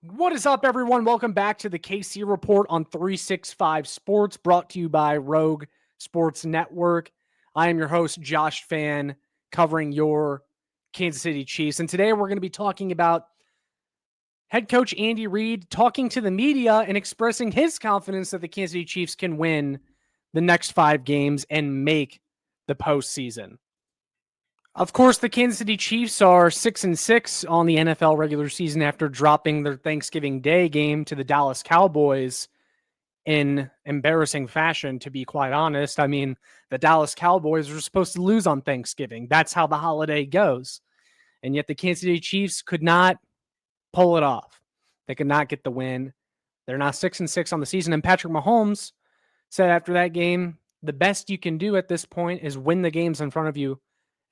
What is up, everyone? Welcome back to the KC Report on 365 Sports, brought to you by Rogue Sports Network. I am your host, Josh Fan, covering your Kansas City Chiefs. And today we're going to be talking about head coach Andy Reid talking to the media and expressing his confidence that the Kansas City Chiefs can win the next 5 games and make the postseason. Of course, the Kansas City Chiefs are 6-6 on the NFL regular season after dropping their Thanksgiving Day game to the Dallas Cowboys in embarrassing fashion, to be quite honest. I mean, the Dallas Cowboys were supposed to lose on Thanksgiving. That's how the holiday goes. And yet the Kansas City Chiefs could not pull it off. They could not get the win. They're now 6-6 on the season. And Patrick Mahomes said after that game, the best you can do at this point is win the games in front of you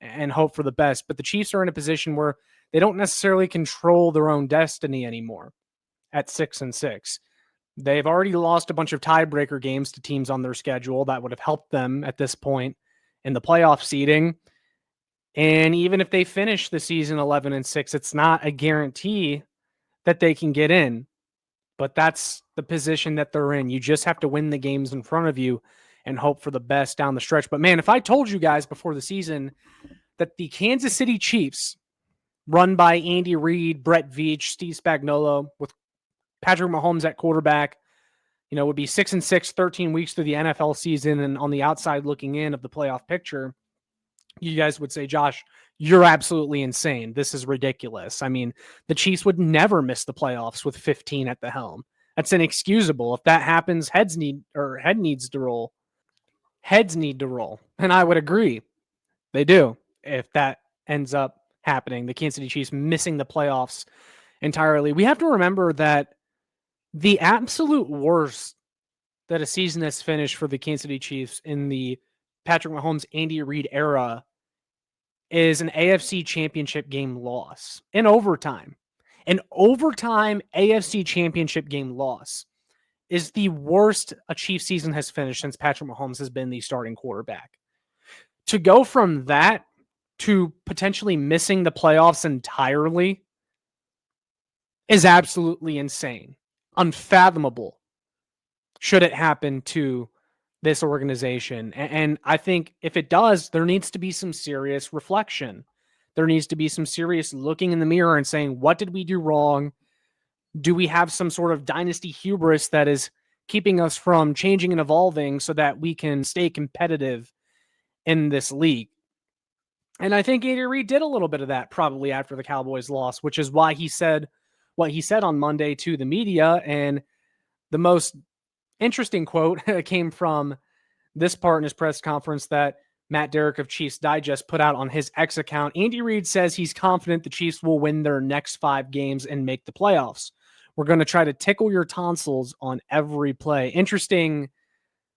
and hope for the best. But the Chiefs are in a position where they don't necessarily control their own destiny anymore at 6-6. They've already lost a bunch of tiebreaker games to teams on their schedule that would have helped them at this point in the playoff seeding. And even if they finish the season 11-6, it's not a guarantee that they can get in. But that's the position that they're in. You just have to win the games in front of you and hope for the best down the stretch. But man, if I told you guys before the season that the Kansas City Chiefs, run by Andy Reid, Brett Veach, Steve Spagnuolo, with Patrick Mahomes at quarterback, would be 6-6, 13 weeks through the NFL season and on the outside looking in of the playoff picture, you guys would say, Josh, you're absolutely insane. This is ridiculous. I mean, the Chiefs would never miss the playoffs with 15 at the helm. That's inexcusable. If that happens, head needs to roll. Heads need to roll. And I would agree. They do. If that ends up happening, the Kansas City Chiefs missing the playoffs entirely. We have to remember that the absolute worst that a season has finished for the Kansas City Chiefs in the Patrick Mahomes, Andy Reid era is an AFC championship game loss in overtime. An overtime AFC championship game loss is the worst a Chiefs season has finished since Patrick Mahomes has been the starting quarterback. To go from that to potentially missing the playoffs entirely is absolutely insane. Unfathomable should it happen to this organization. And I think if it does, there needs to be some serious reflection. There needs to be some serious looking in the mirror and saying, what did we do wrong? Do we have some sort of dynasty hubris that is keeping us from changing and evolving so that we can stay competitive in this league? And I think Andy Reid did a little bit of that probably after the Cowboys loss, which is why he said what he said on Monday to the media. And the most interesting quote came from this part in his press conference that Matt Derrick of Chiefs Digest put out on his X account. Andy Reid says he's confident the Chiefs will win their next 5 games and make the playoffs. We're going to try to tickle your tonsils on every play. Interesting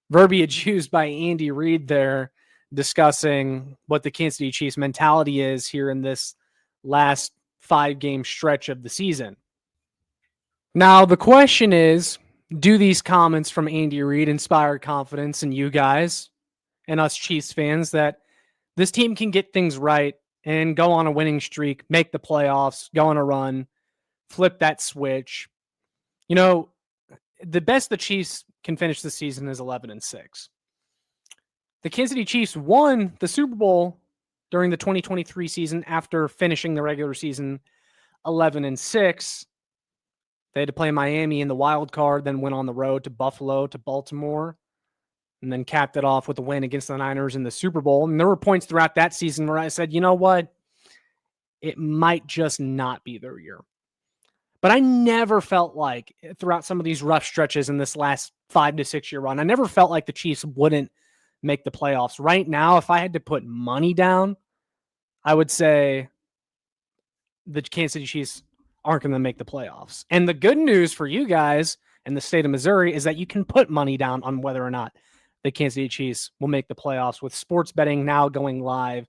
verbiage used by Andy Reid there, discussing what the Kansas City Chiefs mentality is here in this last 5-game stretch of the season. Now, the question is, do these comments from Andy Reid inspire confidence in you guys and us Chiefs fans that this team can get things right and go on a winning streak, make the playoffs, go on a run, flip that switch? The best the Chiefs can finish the season is 11-6. The Kansas City Chiefs won the Super Bowl during the 2023 season after finishing the regular season 11-6. They had to play Miami in the wild card, then went on the road to Buffalo, to Baltimore, and then capped it off with a win against the Niners in the Super Bowl. And there were points throughout that season where I said, you know what? It might just not be their year. But I never felt like, throughout some of these rough stretches in this last 5 to 6 year run, I never felt like the Chiefs wouldn't make the playoffs. Right now, if I had to put money down, I would say the Kansas City Chiefs aren't going to make the playoffs. And the good news for you guys in the state of Missouri is that you can put money down on whether or not the Kansas City Chiefs will make the playoffs. With sports betting now going live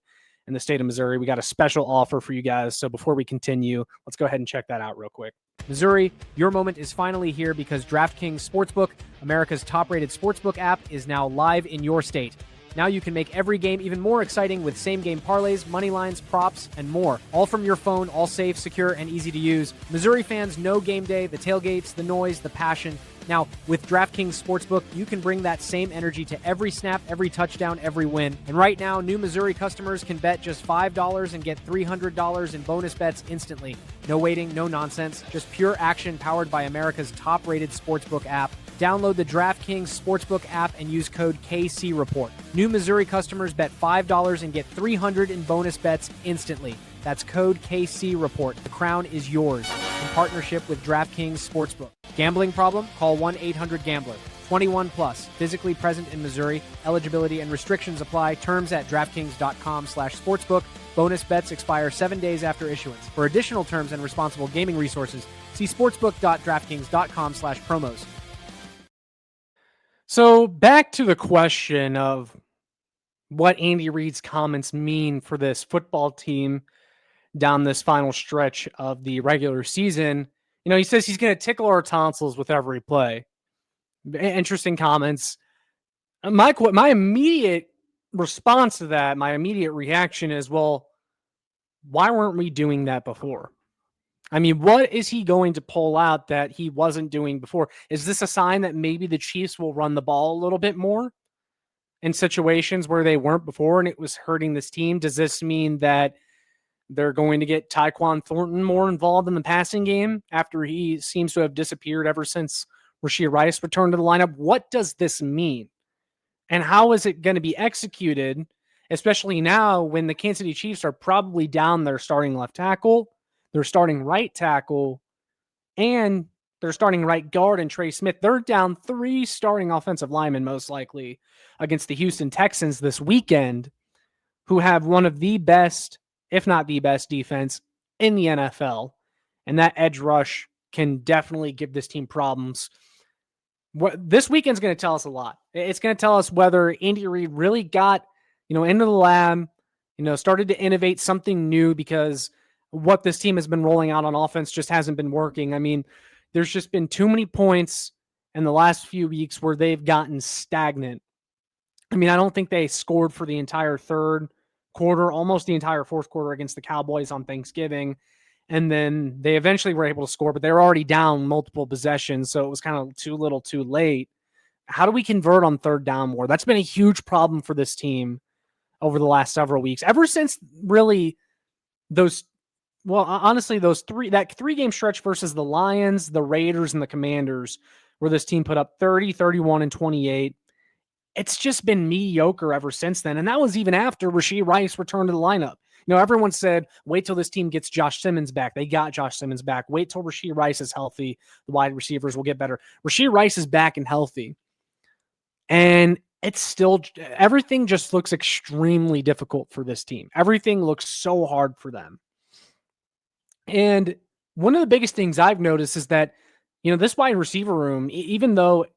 in the state of Missouri, we got a special offer for you guys. So before we continue, let's go ahead and check that out real quick. Missouri, your moment is finally here because DraftKings Sportsbook, America's top-rated sportsbook app, is now live in your state. Now you can make every game even more exciting with same-game parlays, money lines, props, and more. All from your phone, all safe, secure, and easy to use. Missouri fans know game day, the tailgates, the noise, the passion. Now, with DraftKings Sportsbook, you can bring that same energy to every snap, every touchdown, every win. And right now, new Missouri customers can bet just $5 and get $300 in bonus bets instantly. No waiting, no nonsense, just pure action powered by America's top-rated sportsbook app. Download the DraftKings Sportsbook app and use code KCReport. New Missouri customers bet $5 and get $300 in bonus bets instantly. That's code KCReport. The crown is yours in partnership with DraftKings Sportsbook. Gambling problem? Call 1-800-GAMBLER. 21 plus, physically present in Missouri. Eligibility and restrictions apply. Terms at DraftKings.com/sportsbook. Bonus bets expire 7 days after issuance. For additional terms and responsible gaming resources, see sportsbook.draftkings.com/promos. So back to the question of what Andy Reid's comments mean for this football team down this final stretch of the regular season. You know, he says he's going to tickle our tonsils with every play. Interesting comments. My immediate response to that, my immediate reaction is, well, why weren't we doing that before? I mean, what is he going to pull out that he wasn't doing before? Is this a sign that maybe the Chiefs will run the ball a little bit more in situations where they weren't before and it was hurting this team? Does this mean that they're going to get Tyquan Thornton more involved in the passing game after he seems to have disappeared ever since Rashee Rice returned to the lineup? What does this mean? And how is it going to be executed, especially now when the Kansas City Chiefs are probably down their starting left tackle, their starting right tackle, and their starting right guard and Trey Smith? They're down 3 starting offensive linemen, most likely, against the Houston Texans this weekend, who have one of the best, if not the best, defense in the NFL. And that edge rush can definitely give this team problems. This weekend's going to tell us a lot. It's going to tell us whether Andy Reid really got, into the lab, started to innovate something new, because what this team has been rolling out on offense just hasn't been working. I mean, there's just been too many points in the last few weeks where they've gotten stagnant. I mean, I don't think they scored for the entire third quarter, almost the entire fourth quarter against the Cowboys on Thanksgiving. And then they eventually were able to score, but they were already down multiple possessions. So it was kind of too little too late. How do we convert on third down more? That's been a huge problem for this team over the last several weeks. Ever since really those 3-game stretch versus the Lions, the Raiders, and the Commanders, where this team put up 30, 31, and 28. It's just been mediocre ever since then. And that was even after Rashee Rice returned to the lineup. Everyone said, wait till this team gets Josh Simmons back. They got Josh Simmons back. Wait till Rashee Rice is healthy. The wide receivers will get better. Rashee Rice is back and healthy. And it's still, everything just looks extremely difficult for this team. Everything looks so hard for them. And one of the biggest things I've noticed is that, this wide receiver room, even though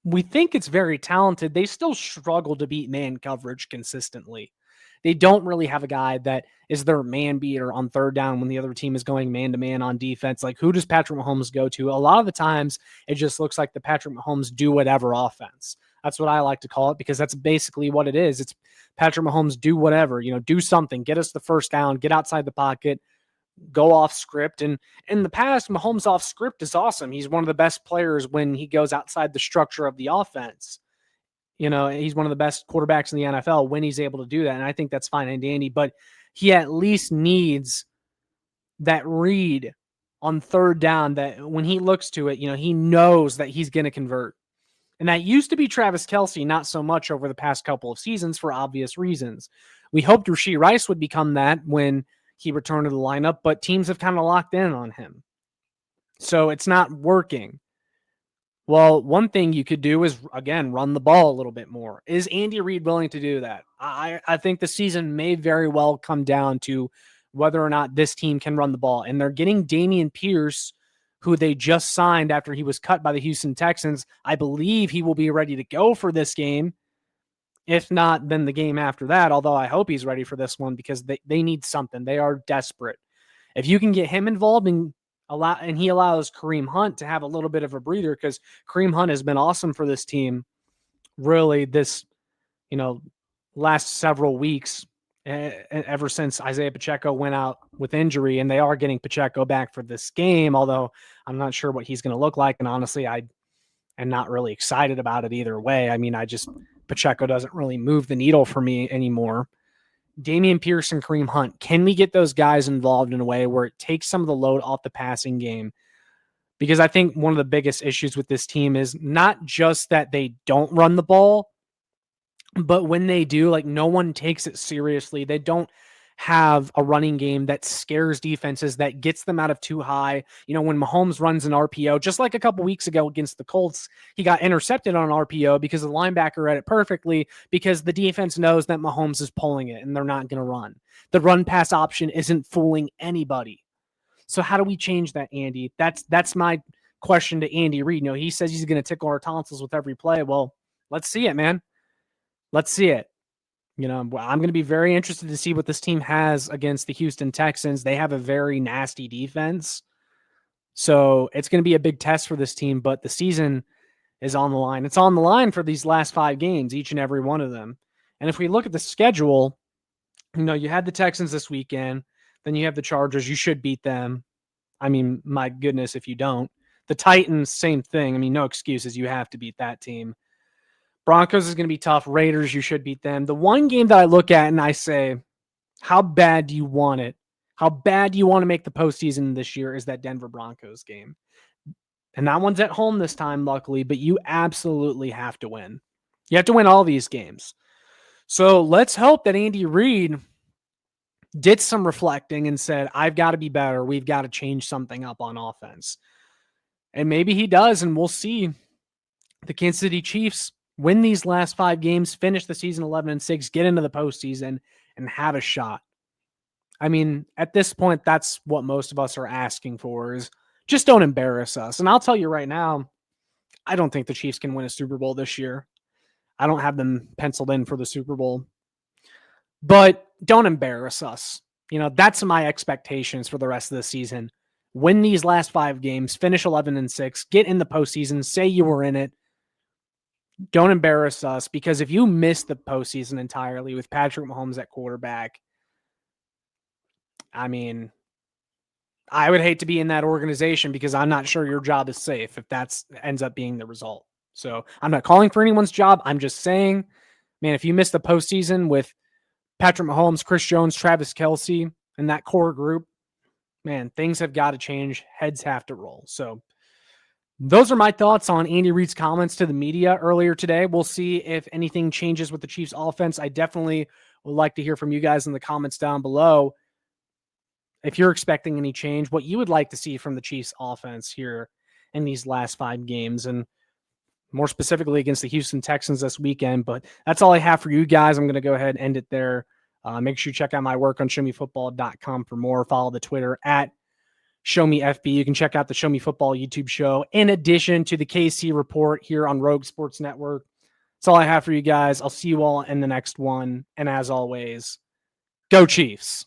we think it's very talented, they still struggle to beat man coverage consistently. They don't really have a guy that is their man beater on third down when the other team is going man-to-man on defense. Like, who does Patrick Mahomes go to? A lot of the times, it just looks like the Patrick Mahomes do-whatever offense. That's what I like to call it, because that's basically what it is. It's Patrick Mahomes do whatever, do something, get us the first down, get outside the pocket, go off script. And in the past, Mahomes off script is awesome. He's one of the best players when he goes outside the structure of the offense. He's one of the best quarterbacks in the NFL when he's able to do that. And I think that's fine and dandy, but he at least needs that read on third down, that when he looks to it, he knows that he's going to convert. And that used to be Travis Kelce, not so much over the past couple of seasons for obvious reasons. We hoped Rashee Rice would become that when he returned to the lineup, but teams have kind of locked in on him. So it's not working. Well, one thing you could do is, again, run the ball a little bit more. Is Andy Reid willing to do that? I think the season may very well come down to whether or not this team can run the ball. And they're getting Dameon Pierce, who they just signed after he was cut by the Houston Texans. I believe he will be ready to go for this game. If not, then the game after that, although I hope he's ready for this one, because they need something. They are desperate. If you can get him involved and he allows Kareem Hunt to have a little bit of a breather, because Kareem Hunt has been awesome for this team. Really, this, last several weeks, ever since Isaiah Pacheco went out with injury, and they are getting Pacheco back for this game, although I'm not sure what he's going to look like. And honestly, I am not really excited about it either way. I mean, Pacheco doesn't really move the needle for me anymore. Dameon Pierce and Kareem Hunt, can we get those guys involved in a way where it takes some of the load off the passing game? Because I think one of the biggest issues with this team is not just that they don't run the ball, but when they do, like, no one takes it seriously. They don't have a running game that scares defenses, that gets them out of too high. You know, when Mahomes runs an RPO, just like a couple weeks ago against the Colts, he got intercepted on an RPO because the linebacker read it perfectly, because the defense knows that Mahomes is pulling it and they're not going to run. The run pass option isn't fooling anybody. So how do we change that, Andy? That's my question to Andy Reid. You know, he says he's going to tickle our tonsils with every play. Well, let's see it, man. Let's see it. You know, I'm going to be very interested to see what this team has against the Houston Texans. They have a very nasty defense. So it's going to be a big test for this team, but the season is on the line. It's on the line for these last 5 games, each and every one of them. And if we look at the schedule, you know, you had the Texans this weekend, then you have the Chargers. You should beat them. I mean, my goodness, if you don't. The Titans, same thing. I mean, no excuses. You have to beat that team. Broncos is going to be tough. Raiders, you should beat them. The one game that I look at and I say, how bad do you want it? How bad do you want to make the postseason this year is that Denver Broncos game. And that one's at home this time, luckily, but you absolutely have to win. You have to win all these games. So let's hope that Andy Reid did some reflecting and said, I've got to be better. We've got to change something up on offense. And maybe he does, and we'll see. The Kansas City Chiefs win these last 5 games, finish the season 11-6, get into the postseason, and have a shot. I mean, at this point, that's what most of us are asking for, is just don't embarrass us. And I'll tell you right now, I don't think the Chiefs can win a Super Bowl this year. I don't have them penciled in for the Super Bowl. But don't embarrass us. You know, that's my expectations for the rest of the season. Win these last 5 games, finish 11-6, get in the postseason, say you were in it. Don't embarrass us, because if you miss the postseason entirely with Patrick Mahomes at quarterback, I mean, I would hate to be in that organization, because I'm not sure your job is safe if that ends up being the result. So I'm not calling for anyone's job. I'm just saying, man, if you miss the postseason with Patrick Mahomes, Chris Jones, Travis Kelce, and that core group, man, things have got to change. Heads have to roll. So those are my thoughts on Andy Reid's comments to the media earlier today. We'll see if anything changes with the Chiefs offense. I definitely would like to hear from you guys in the comments down below. If you're expecting any change, what you would like to see from the Chiefs offense here in these last 5 games, and more specifically against the Houston Texans this weekend. But that's all I have for you guys. I'm going to go ahead and end it there. Make sure you check out my work on showmefootball.com for more. Follow the Twitter at ShowMeFB. You can check out the Show Me Football YouTube show in addition to the KC Report here on Rogue Sports Network. That's all I have for you guys. I'll see you all in the next one. And as always, go Chiefs.